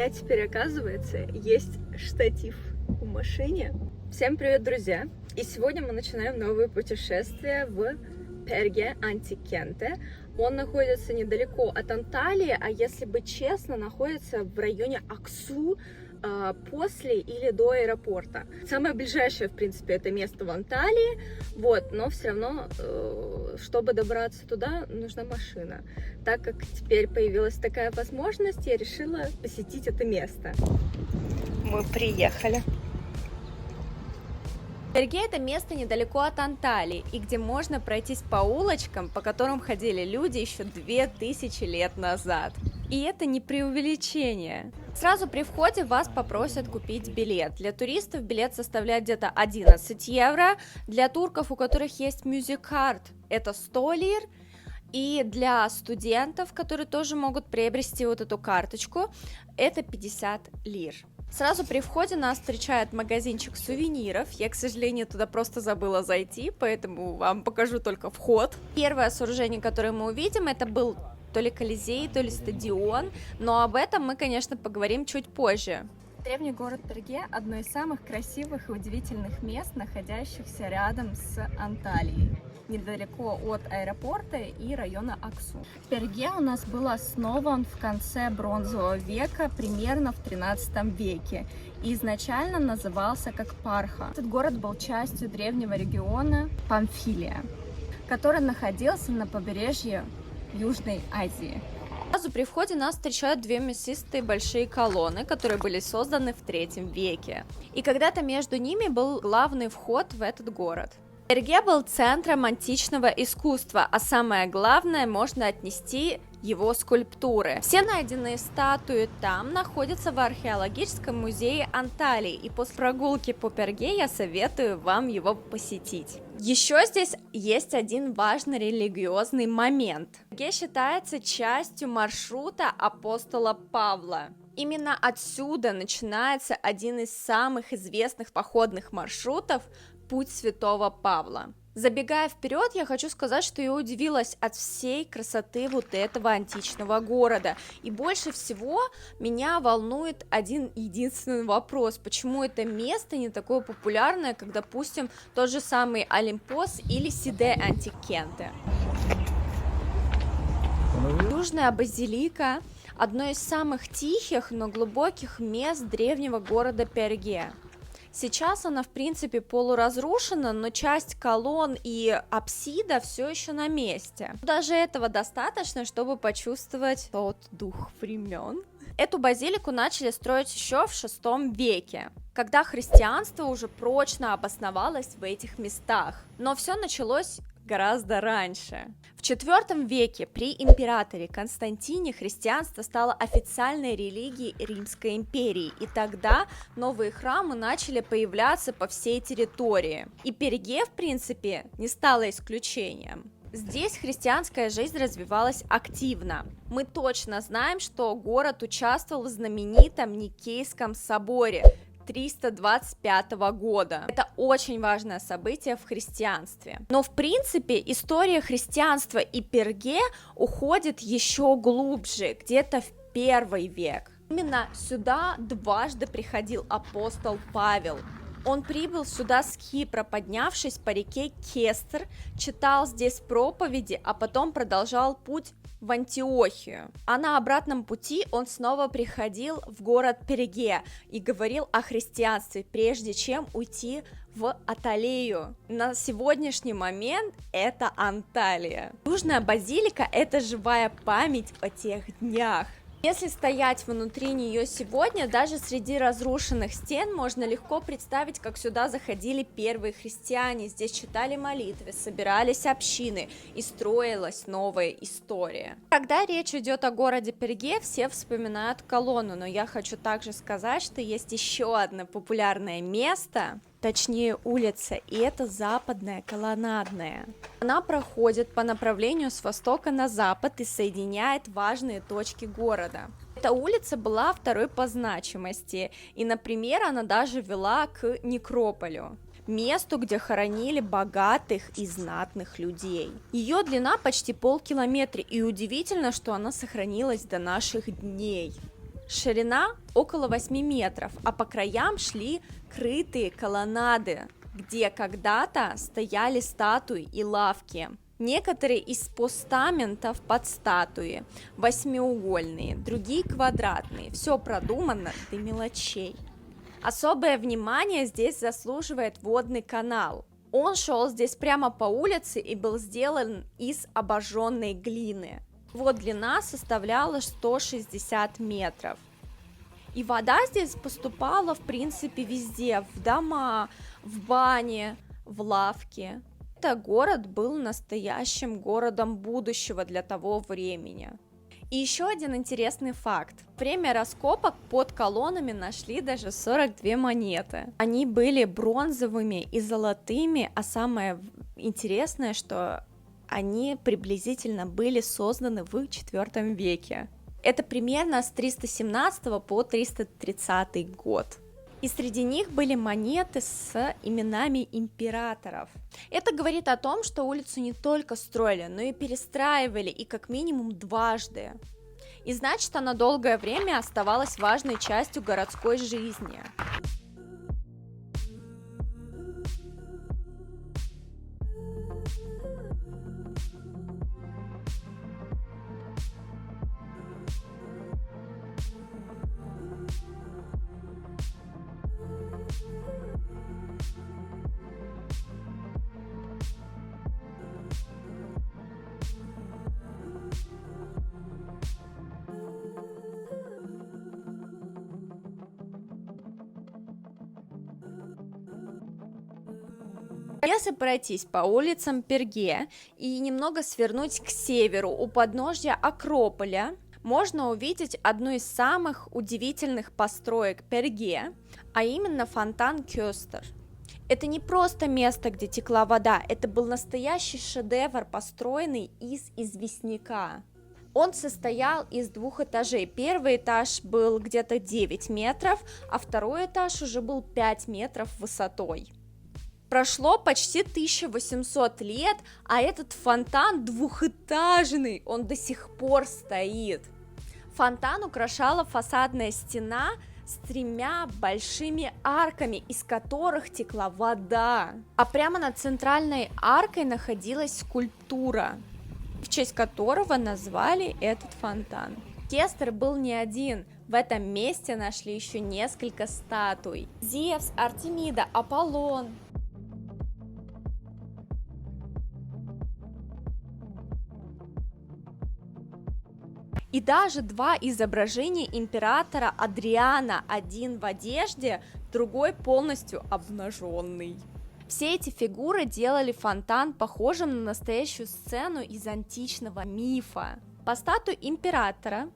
меня теперь, оказывается, есть штатив в машине. Всем привет, друзья! И сегодня мы начинаем новое путешествие в Перге Антикенте. Он находится недалеко от Анталии, а если быть честно, находится в районе Аксу, после или до аэропорта. Самое ближайшее, в принципе, это место в Анталии, вот, но все равно, чтобы добраться туда, нужна машина. Так как теперь появилась такая возможность, я решила посетить это место. Мы приехали. Перге — это место недалеко от Анталии, и где можно пройтись по улочкам, по которым ходили люди еще 2000 лет назад. И это не преувеличение. Сразу при входе вас попросят купить билет. Для туристов билет составляет где-то 11 евро, для турков, у которых есть Music Card, это 100 лир, и для студентов, которые тоже могут приобрести вот эту карточку, это 50 лир. Сразу при входе нас встречает магазинчик сувениров. Я, к сожалению, туда просто забыла зайти, поэтому вам покажу только вход. Первое сооружение, которое мы увидим, это был то ли Колизей, то ли стадион, но об этом мы, конечно, поговорим чуть позже. Древний город Перге – одно из самых красивых и удивительных мест, находящихся рядом с Анталией, недалеко от аэропорта и района Аксу. Перге у нас был основан в конце бронзового века, примерно в 13 веке, и изначально назывался как Парха. Этот город был частью древнего региона Памфилия, который находился на побережье Южной Азии. Сразу при входе нас встречают две мясистые большие колонны, которые были созданы в 3 веке. И когда-то между ними был главный вход в этот город. Перге был центром античного искусства, а самое главное, можно отнести его скульптуры. Все найденные статуи там находятся в археологическом музее Анталии, и после прогулки по Перге я советую вам его посетить. Еще здесь есть один важный религиозный момент. Перге считается частью маршрута апостола Павла. Именно отсюда начинается один из самых известных походных маршрутов – Путь Святого Павла. Забегая вперед, я хочу сказать, что я удивилась от всей красоты вот этого античного города. И больше всего меня волнует один единственный вопрос: почему это место не такое популярное, как, допустим, тот же самый Олимпос или Сиде Антикенте. Южная базилика – одно из самых тихих, но глубоких мест древнего города Перге. Сейчас она, в принципе, полуразрушена, но часть колонн и апсида все еще на месте. Даже этого достаточно, чтобы почувствовать тот дух времен. Эту базилику начали строить еще в VI веке, когда христианство уже прочно обосновалось в этих местах. Но все началось гораздо раньше. В IV веке при императоре Константине христианство стало официальной религией Римской империи, и тогда новые храмы начали появляться по всей территории. И Перге, в принципе, не стало исключением. Здесь христианская жизнь развивалась активно. Мы точно знаем, что город участвовал в знаменитом Никейском соборе 325 года. Это очень важное событие в христианстве. Но в принципе история христианства и Перге уходит еще глубже, где-то в 1 век. Именно сюда дважды приходил апостол Павел. Он прибыл сюда с Кипра, поднявшись по реке Кестр, читал здесь проповеди, а потом продолжал путь в Антиохию. А на обратном пути он снова приходил в город Перге и говорил о христианстве, прежде чем уйти в Аталею. На сегодняшний момент это Анталия. Южная базилика – это живая память о тех днях. Если стоять внутри нее сегодня, даже среди разрушенных стен можно легко представить, как сюда заходили первые христиане, здесь читали молитвы, собирались общины и строилась новая история. Когда речь идет о городе Перге, все вспоминают колонну, но я хочу также сказать, что есть еще одно популярное место, точнее улица, и это Западная Колоннадная. Она проходит по направлению с востока на запад и соединяет важные точки города. Эта улица была второй по значимости, и, например, она даже вела к некрополю, месту, где хоронили богатых и знатных людей. Ее длина почти полкилометра, и удивительно, что она сохранилась до наших дней. Ширина около 8 метров, а по краям шли крытые колоннады, где когда-то стояли статуи и лавки. Некоторые из постаментов под статуи восьмиугольные, другие квадратные, все продумано до мелочей. Особое внимание здесь заслуживает водный канал. Он шел здесь прямо по улице и был сделан из обожженной глины. Его длина составляла 160 метров. И вода здесь поступала, в принципе, везде, в дома, в бане, в лавки. Это город был настоящим городом будущего для того времени. И еще один интересный факт. Во время раскопок под колоннами нашли даже 42 монеты. Они были бронзовыми и золотыми, а самое интересное, что они приблизительно были созданы в IV веке. Это примерно с 317 по 330 год. И среди них были монеты с именами императоров. Это говорит о том, что улицу не только строили, но и перестраивали, и как минимум дважды. И значит, она долгое время оставалась важной частью городской жизни. Если пройтись по улицам Перге и немного свернуть к северу у подножья Акрополя, можно увидеть одну из самых удивительных построек Перге, а именно фонтан Кёстер. Это не просто место, где текла вода, это был настоящий шедевр, построенный из известняка. Он состоял из двух этажей. Первый этаж был где-то 9 метров, а второй этаж уже был 5 метров высотой. Прошло почти 1800 лет, а этот фонтан двухэтажный, он до сих пор стоит. Фонтан украшала фасадная стена с 3 большими арками, из которых текла вода. А прямо над центральной аркой находилась скульптура, в честь которого назвали этот фонтан. Кестер был не один. В этом месте нашли еще несколько статуй. Зевс, Артемида, Аполлон. И даже 2 изображения императора Адриана, один в одежде, другой полностью обнаженный. Все эти фигуры делали фонтан похожим на настоящую сцену из античного мифа. По статуе императора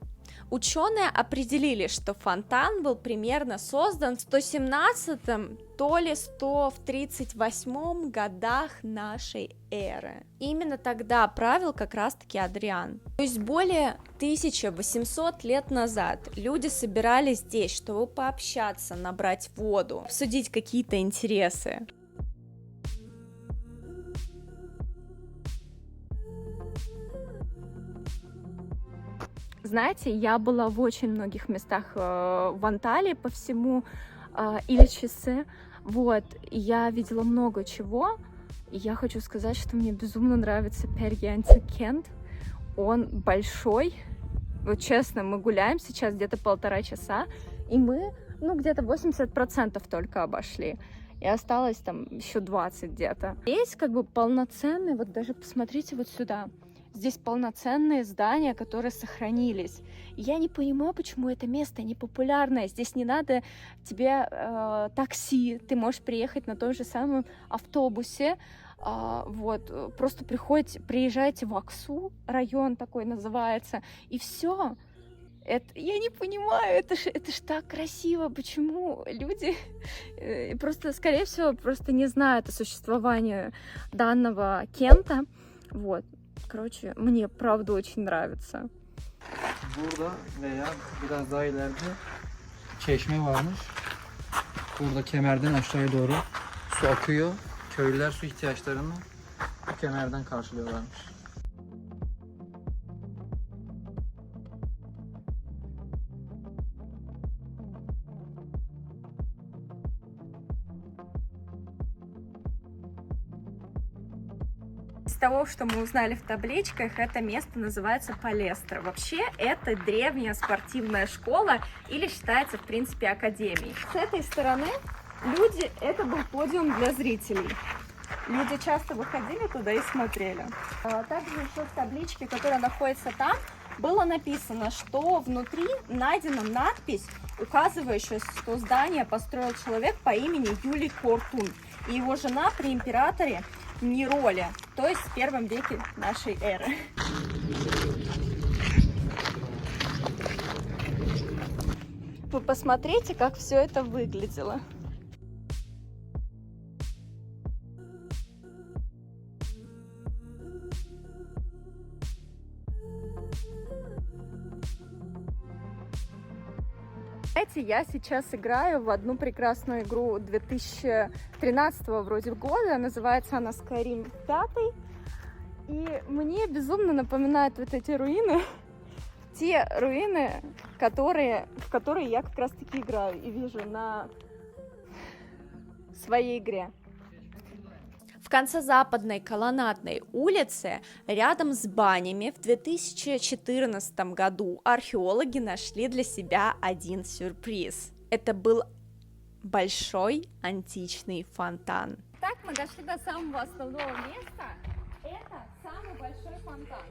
ученые определили, что фонтан был примерно создан в 117-м, то ли 138 годах нашей эры. Именно тогда правил как раз-таки Адриан. То есть более 1800 лет назад люди собирались здесь, чтобы пообщаться, набрать воду, обсудить какие-то интересы. Знаете, я была в очень многих местах в Анталии по всему Ильичисе, вот, и я видела много чего, и я хочу сказать, что мне безумно нравится Перге Антикент, он большой, вот честно, мы гуляем сейчас где-то 1,5 часа, и мы, где-то 80% только обошли, и осталось там еще 20 где-то. Здесь как бы полноценный, вот даже посмотрите вот сюда. Здесь полноценные здания, которые сохранились. Я не понимаю, почему это место не популярное. Здесь не надо тебе такси. Ты можешь приехать на том же самом автобусе. Вот, просто приезжайте в Аксу, район такой называется, и все. Я не понимаю, это ж так красиво. Почему люди просто, скорее всего, просто не знают о sуществовании данного кента. Вот. Короче, мне правда очень nравится. Burada veya biraz daha ileride çeşme varmış. Burada kemerden aşağıya doğru su akıyor. Köylüler su ihtiyaçlarını bu kemerden karşılıyorlarmış. того, что мы узнали в табличках, это место называется Палестра. Вообще, это древняя спортивная школа или считается, в принципе, академией. С этой стороны это был подиум для зрителей. Люди часто выходили туда и смотрели. Также еще в табличке, которая находится там, было написано, что внутри найдена надпись, указывающая, что здание построил человек по имени Юлий Кортун и его жена при императоре Нероле, то есть в первом веке нашей эры. Вы посмотрите, как все это выглядело. Знаете, я сейчас играю в одну прекрасную игру 2013 вроде года, называется она Skyrim 5, и мне безумно напоминают вот эти руины, те руины, в которые я как раз таки играю и вижу на своей игре. В конце Западной Колоннадной улицы, рядом с банями, в 2014 году археологи нашли для себя один сюрприз. Это был большой античный фонтан. Так мы дошли до самого основного места. Это самый большой фонтан.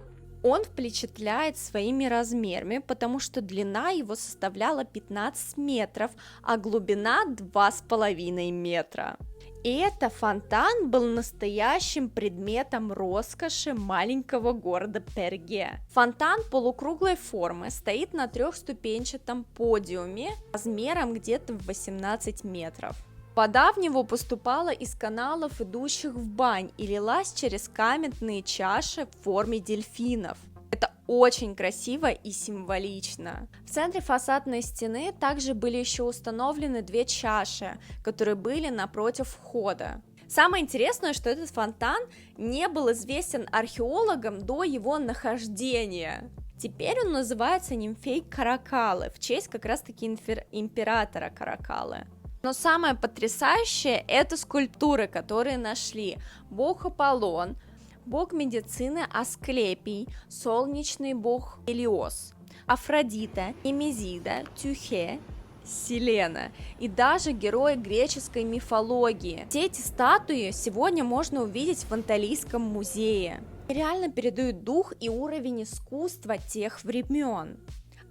Он впечатляет своими размерами, потому что длина его составляла 15 метров, а глубина 2,5 метра. И это фонтан был настоящим предметом роскоши маленького города Перге. Фонтан полукруглой формы стоит на трехступенчатом подиуме размером где-то в 18 метров. Вода в него поступала из каналов, идущих в бань, и лилась через каменные чаши в форме дельфинов. Это очень красиво и символично. В центре фасадной стены также были еще установлены две чаши, которые были напротив входа. Самое интересное, что этот фонтан не был известен археологам до его нахождения. Теперь он называется Нимфей Каракалы, в честь как раз-таки императора Каракалы. Но самое потрясающее — это скульптуры, которые нашли. Бог Аполлон, бог медицины Асклепий, солнечный бог Гелиос, Афродита, Немезида, Тюхе, Селена и даже герои греческой мифологии. Все эти статуи сегодня можно увидеть в Анталийском музее. Реально передают дух и уровень искусства тех времен.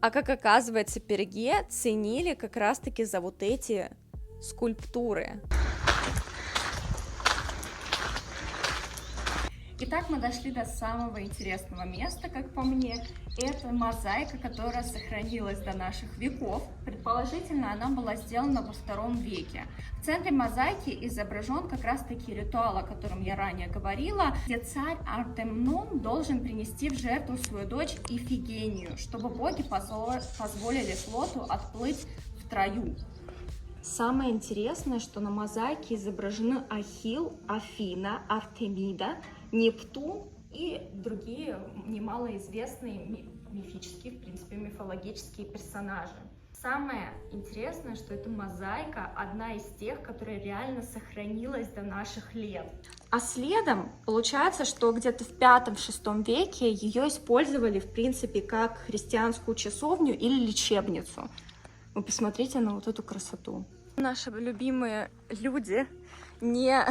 А как оказывается, Перге ценили как раз-таки за вот эти скульптуры. Итак, мы дошли до самого интересного места, как по мне. Это мозаика, которая сохранилась до наших веков. Предположительно, она была сделана во II веке. В центре мозаики изображен как раз-таки ритуал, о котором я ранее говорила, где царь Артемнон должен принести в жертву свою дочь Ифигению, чтобы боги позволили флоту отплыть в Трою. Самое интересное, что на мозаике изображены Ахилл, Афина, Артемида, Нептун и другие немалоизвестные мифические, в принципе, мифологические персонажи. Самое интересное, что эта мозаика одна из тех, которая реально сохранилась до наших лет. А следом получается, что где-то в V-VI веке ее использовали, в принципе, как христианскую часовню или лечебницу. Вы посмотрите на вот эту красоту. Наши любимые люди не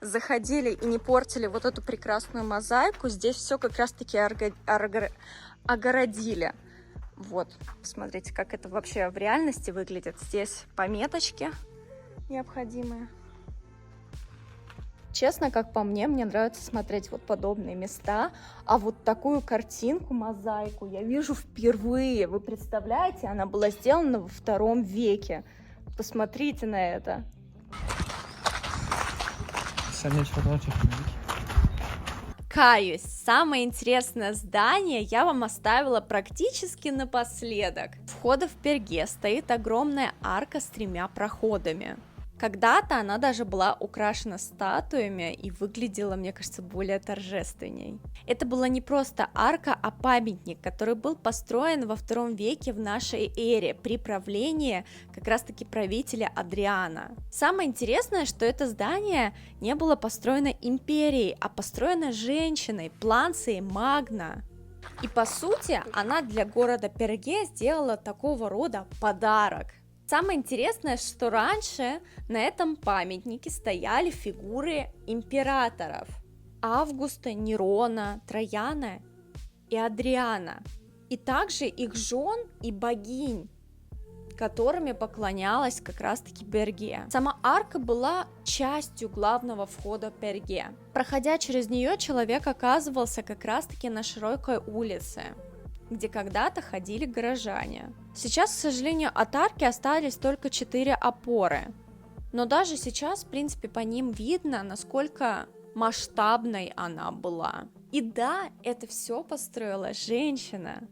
заходили и не портили вот эту прекрасную мозаику. Здесь все как раз-таки огородили. Вот, посмотрите, как это вообще в реальности выглядит. Здесь пометочки необходимые. Честно, как по мне нравится смотреть вот подобные места. А вот такую картинку, мозаику, я вижу впервые. Вы представляете, она была сделана во II веке. Посмотрите на это. Каюсь, самое интересное здание я вам оставила практически напоследок. У входа в Перге стоит огромная арка с 3 проходами. Когда-то она даже была украшена статуями и выглядела, мне кажется, более торжественней. Это была не просто арка, а памятник, который был построен во II веке в нашей эре при правлении как раз-таки правителя Адриана. Самое интересное, что это здание не было построено империей, а построено женщиной, Планцией Магна. И по сути, она для города Перге сделала такого рода подарок. Самое интересное, что раньше на этом памятнике стояли фигуры императоров: Августа, Нерона, Трояна и Адриана, и также их жен и богинь, которыми поклонялась как раз-таки Перге. Сама арка была частью главного входа Перге. Проходя через нее, человек оказывался как раз-таки на широкой улице, где когда-то ходили горожане. Сейчас, к сожалению, от арки остались только 4 опоры, но даже сейчас, в принципе, по ним видно, насколько масштабной она была. И да, это все построила женщина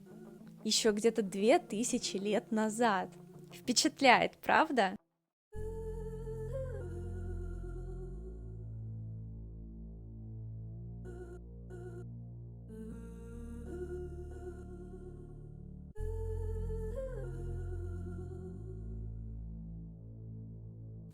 еще где-то 2000 лет назад. Впечатляет, правда?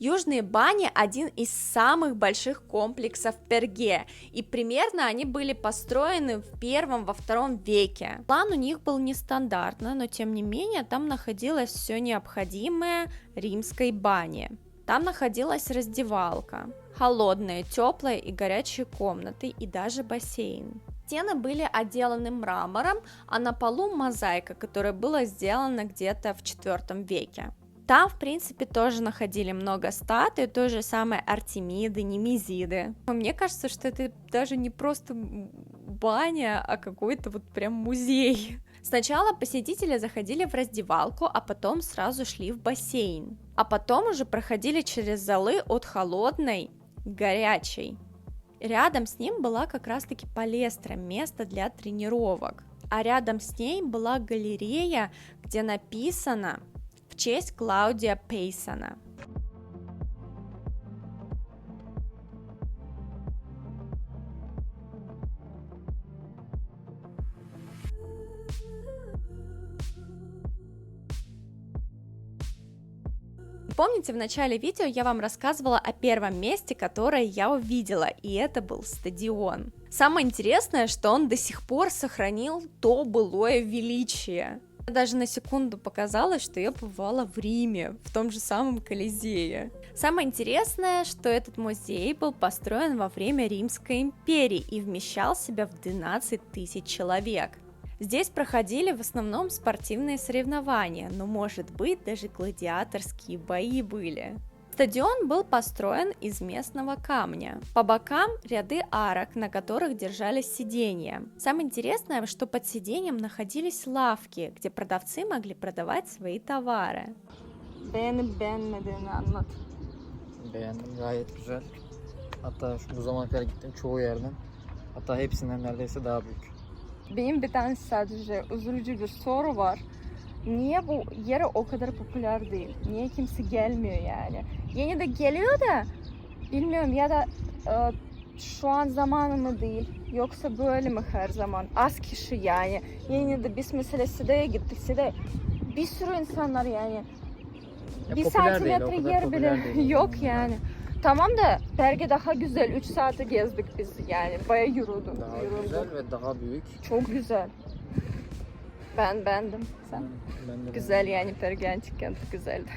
Южные бани – один из самых больших комплексов Перге, и примерно они были построены в во II веке. План у них был нестандартный, но тем не менее там находилось все необходимое римской бане. Там находилась раздевалка, холодные, теплые и горячие комнаты и даже бассейн. Стены были отделаны мрамором, а на полу мозаика, которая была сделана где-то в IV веке. Там, в принципе, тоже находили много статуй, той же самой Артемиды, Немезиды. Мне кажется, что это даже не просто баня, а какой-то вот прям музей. Сначала посетители заходили в раздевалку, а потом сразу шли в бассейн. А потом уже проходили через залы от холодной к горячей. Рядом с ним была как раз-таки палестра, место для тренировок. А рядом с ней была галерея, где написано в честь Клаудия Пейсона. Помните, в начале видео я вам рассказывала о первом месте, которое я увидела, и это был стадион. Самое интересное, что он до сих пор сохранил то былое величие. Даже на секунду показалось, что я побывала в Риме, в том же самом Колизее. Самое интересное, что этот музей был построен во время Римской империи и вмещал в себя в 12 тысяч человек. Здесь проходили в основном спортивные соревнования, но, может быть, даже гладиаторские бои были. Стадион был построен из местного камня. По бокам ряды арок, на которых держались сиденья. Самое интересное, что под сиденьем находились лавки, где продавцы могли продавать свои tavары. Beğenmediğini anlat. Beğendim, gayet güzel. Hatta bu zamana kadar gittim çoğu yerden. Hatta hepsinden neredeyse daha büyük. Benim bir tane sadece üzücü bir soru var. Niye bu yere o kadar popüler değil? Niye kimse gelmiyor yani? Yeni de geliyor da bilmiyorum ya da şu an zamanı mı değil? Yoksa böyle mi her zaman? Az kişi yani. Yeni de biz mesela Side'ye gittik. Side bir sürü insanlar yani. Bir santimetre yer bile yok yani. Tamam da Perge daha güzel. 3 saate gezdik biz yani. Bayağı yürüdüm. Daha güzel ve daha büyük. Çok güzel. Ben beğendim. Sen? Ben de Güzel yani Perge Antik Kenti güzeldi.